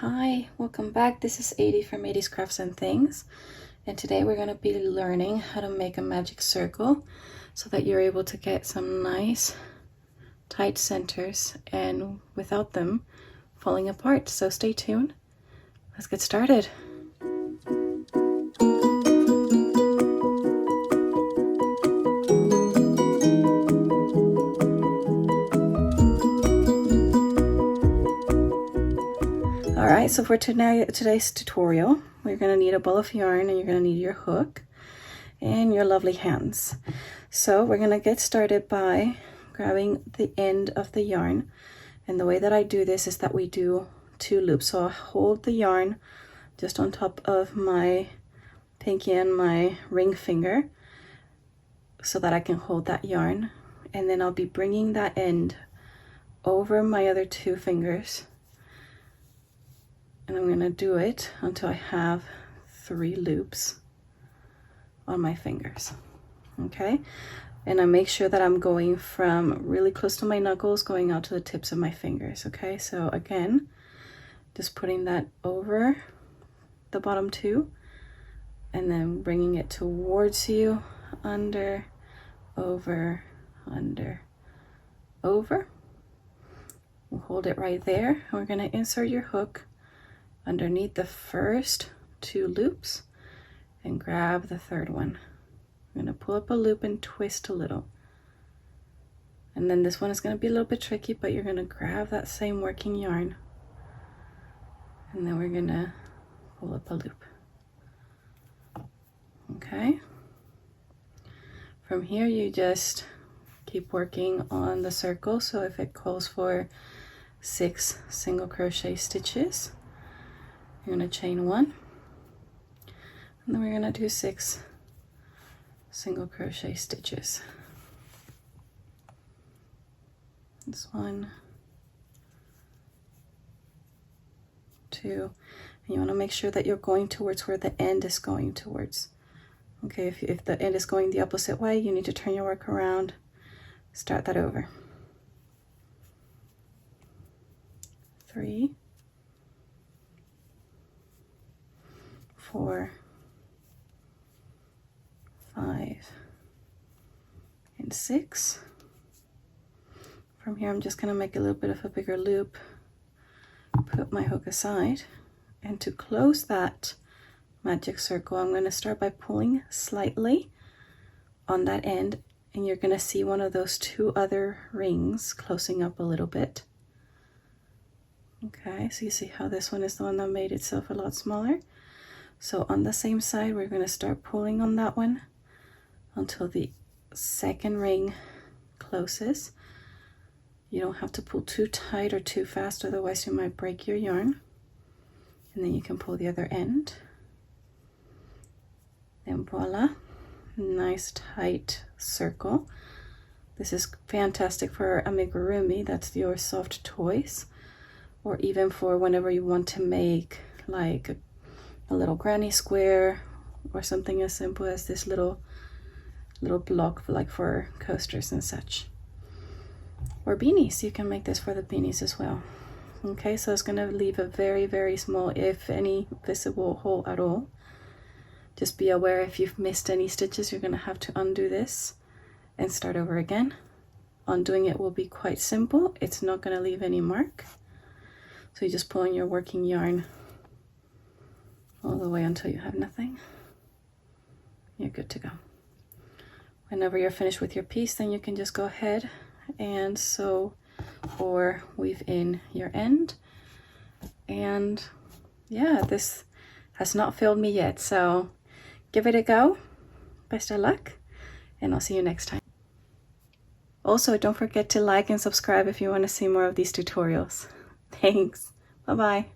Hi, welcome back. This is Adi from Adi's Crafts and Things, and today we're going to be learning how to make a magic circle so that you're able to get some nice tight centers and without them falling apart. So stay tuned. Let's get started. Alright, so for today's tutorial, we're going to need a ball of yarn, and you're going to need your hook and your lovely hands. So we're going to get started by grabbing the end of the yarn, and the way that I do this is that we do 2 loops. So I'll hold the yarn just on top of my pinky and my ring finger so that I can hold that yarn, and then I'll be bringing that end over my other 2 fingers, and I'm going to do it until I have 3 loops on my fingers. Okay, and I make sure that I'm going from really close to my knuckles going out to the tips of my fingers. Okay, so again, just putting that over the bottom 2 and then bringing it towards you, under, over, under, over. We'll hold it right there, and we're going to insert your hook underneath the first 2 loops and grab the 3rd one. I'm going to pull up a loop and twist a little, and then this one is going to be a little bit tricky, but you're going to grab that same working yarn, and then we're going to pull up a loop. Okay, from here you just keep working on the circle. So if it calls for 6 single crochet stitches, you're going to chain 1, and then we're going to do 6 single crochet stitches. This 1, 2, and you want to make sure that you're going towards where the end is going towards. Okay, if the end is going the opposite way, you need to turn your work around, start that over. 3, 4, 5, and 6. From here, I'm just going to make a little bit of a bigger loop, put my hook aside, and to close that magic circle, I'm going to start by pulling slightly on that end, and you're going to see one of those 2 other rings closing up a little bit. Okay, so you see how this one is the one that made itself a lot smaller. So on the same side, we're going to start pulling on that one until the 2nd ring closes. You don't have to pull too tight or too fast, otherwise you might break your yarn. And then you can pull the other end. And voila, nice tight circle. This is fantastic for amigurumi, that's your soft toys, or even for whenever you want to make like a little granny square, or something as simple as this little block like for coasters and such, or beanies. You can make this for the beanies as well. Okay, so it's going to leave a very small, if any, visible hole at all. Just be aware if you've missed any stitches, you're going to have to undo this and start over again. Undoing it will be quite simple. It's not going to leave any mark. So you just pull on your working yarn all the way until you have nothing. You're good to go. Whenever you're finished with your piece, then you can just go ahead and sew or weave in your end. And yeah, this has not failed me yet, so give it a go. Best of luck, and I'll see you next time. Also, don't forget to like and subscribe if you want to see more of these tutorials. Thanks. Bye-bye.